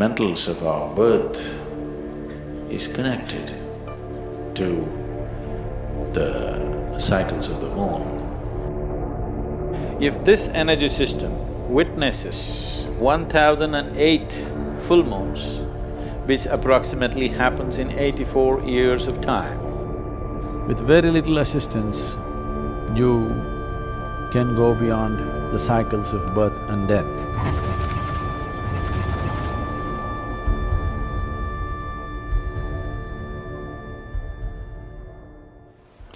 fundamentals of our birth is connected to the cycles of the moon. If this energy system witnesses 1008 full moons, which approximately happens in 84 years of time, with very little assistance, you can go beyond the cycles of birth and death.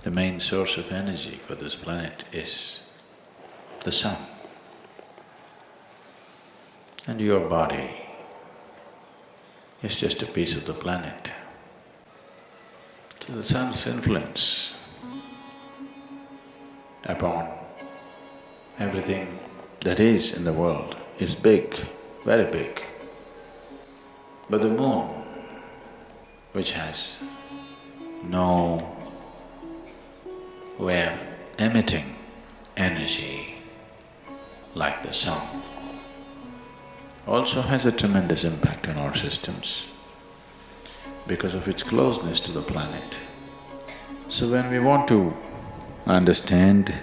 The main source of energy for this planet is the sun. And your body is just a piece of the planet. So the sun's influence upon everything that is in the world is big, very big. But the moon, which has no way of emitting energy like the sun, also has a tremendous impact on our systems because of its closeness to the planet. So when we want to understand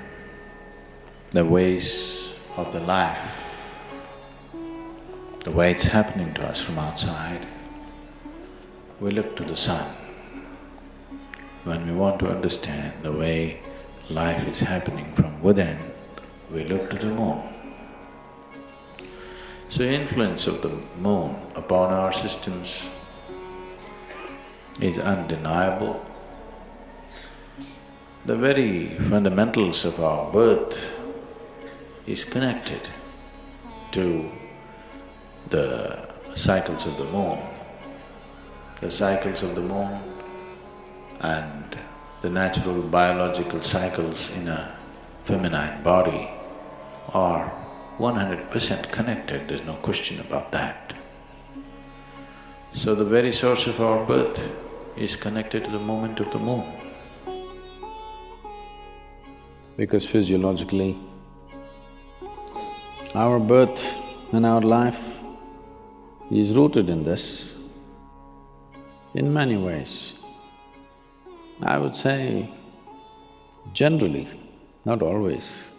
the ways of the life, the way it's happening to us from outside, we look to the sun. When we want to understand the way life is happening from within, we look to the moon. So influence of the moon upon our systems is undeniable. The very fundamentals of our birth is connected to the cycles of the moon. The cycles of the moon and the natural biological cycles in a feminine body are 100% connected, there's no question about that. So the very source of our birth is connected to the movement of the moon. Because physiologically, our birth and our life is rooted in this in many ways. I would say generally, not always,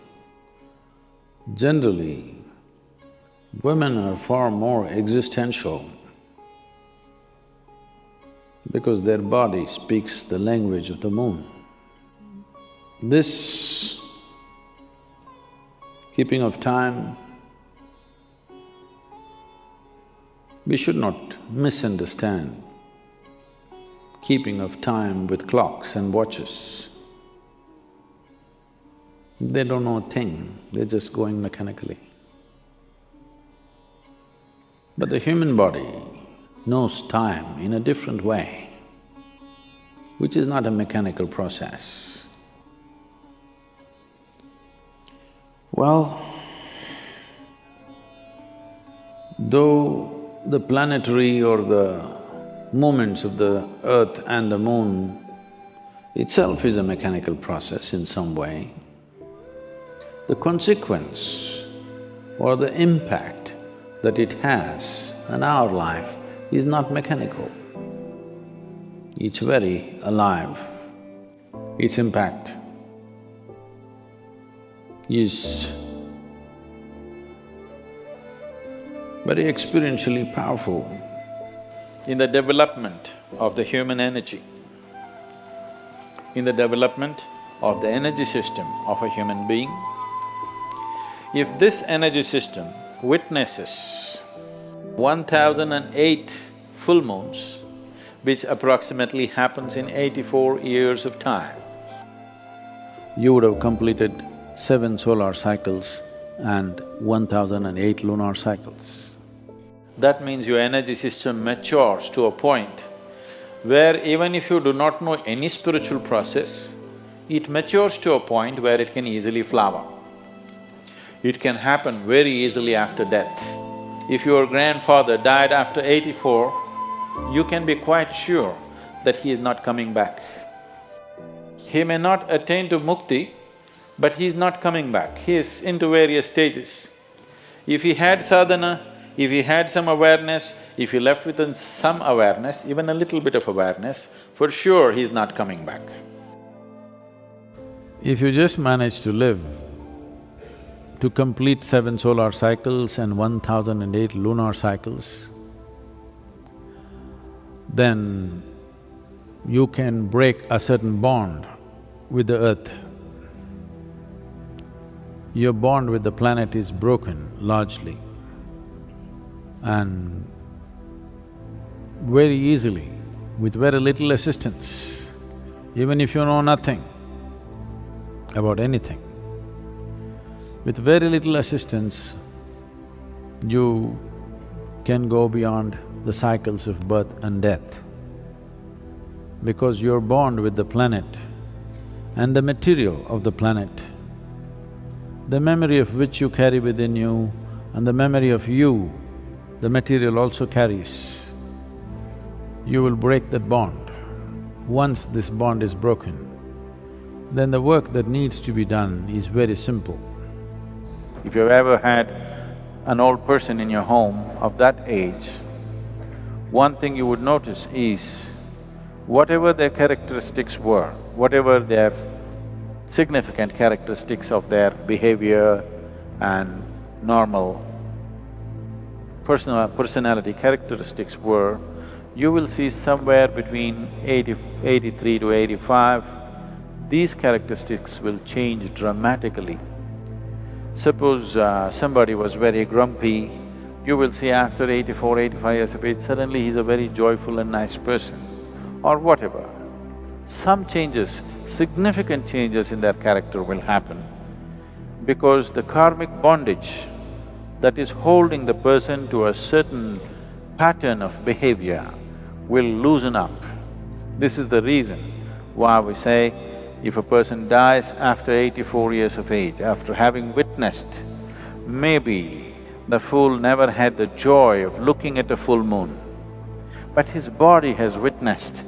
generally, women are far more existential because their body speaks the language of the moon. This keeping of time, we should not misunderstand keeping of time with clocks and watches. They don't know a thing, they're just going mechanically. But the human body knows time in a different way, which is not a mechanical process. Well, though the planetary or the movements of the earth and the moon itself is a mechanical process in some way, the consequence or the impact that it has on our life is not mechanical. It's very alive. Its impact is very experientially powerful in the development of the human energy, in the development of the energy system of a human being. If this energy system witnesses 1008 full moons, which approximately happens in 84 years of time, you would have completed 7 solar cycles and 1008 lunar cycles. That means your energy system matures to a point where even if you do not know any spiritual process, it matures to a point where it can easily flower. It can happen very easily after death. If your grandfather died after 84, you can be quite sure that he is not coming back. He may not attain to mukti, but he is not coming back, he is into various stages. If he had sadhana, If he had some awareness, if he left with some awareness, even a little bit of awareness, for sure he's not coming back. If you just manage to live to complete 7 solar cycles and 1008 lunar cycles, then you can break a certain bond with the earth. Your bond with the planet is broken largely, and very easily, with very little assistance, even if you know nothing about anything, with very little assistance, you can go beyond the cycles of birth and death. Because your bond with the planet and the material of the planet, the memory of which you carry within you and the memory of you, the material also carries, you will break that bond. Once this bond is broken, then the work that needs to be done is very simple. If you've ever had an old person in your home of that age, one thing you would notice is whatever their characteristics were, whatever their significant characteristics of their behavior and normal personality characteristics were, you will see somewhere between 83 to 85, these characteristics will change dramatically. Suppose somebody was very grumpy, you will see after 84, 85 years of age, suddenly he's a very joyful and nice person, or whatever. Some changes, significant changes in their character will happen because the karmic bondage that is holding the person to a certain pattern of behavior will loosen up. This is the reason why we say, if a person dies after 84 years of age, after having witnessed, maybe the fool never had the joy of looking at a full moon, but his body has witnessed.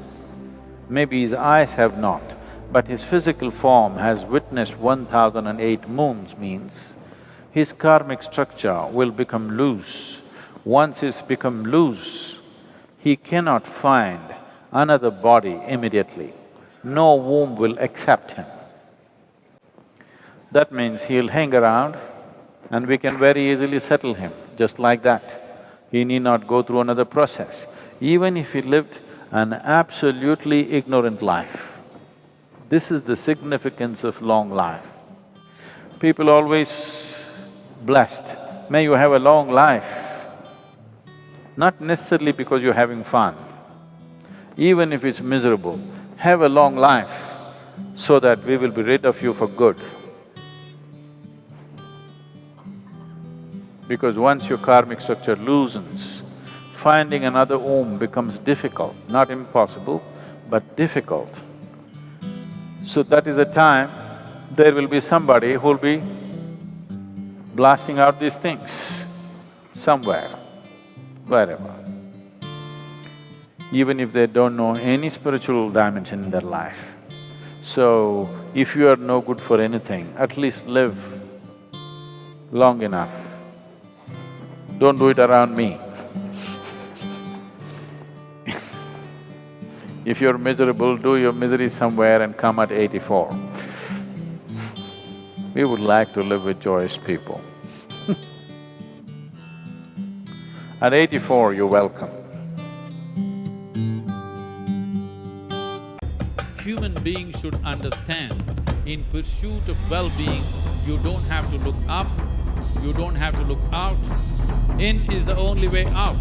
Maybe his eyes have not, but his physical form has witnessed 1008 moons, means his karmic structure will become loose. Once it's become loose, he cannot find another body immediately. No womb will accept him. That means he'll hang around and we can very easily settle him, just like that. He need not go through another process. Even if he lived an absolutely ignorant life, this is the significance of long life. People always blessed, may you have a long life, not necessarily because you're having fun. Even if it's miserable, have a long life so that we will be rid of you for good. Because once your karmic structure loosens, finding another womb becomes difficult, not impossible, but difficult. So that is the time there will be somebody who'll be blasting out these things somewhere, wherever. Even if they don't know any spiritual dimension in their life. So, if you are no good for anything, at least live long enough. Don't do it around me. If you're miserable, do your misery somewhere and come at 84. We would like to live with joyous people. At 84, you're welcome. Human beings should understand, in pursuit of well-being, you don't have to look up, you don't have to look out. In is the only way out.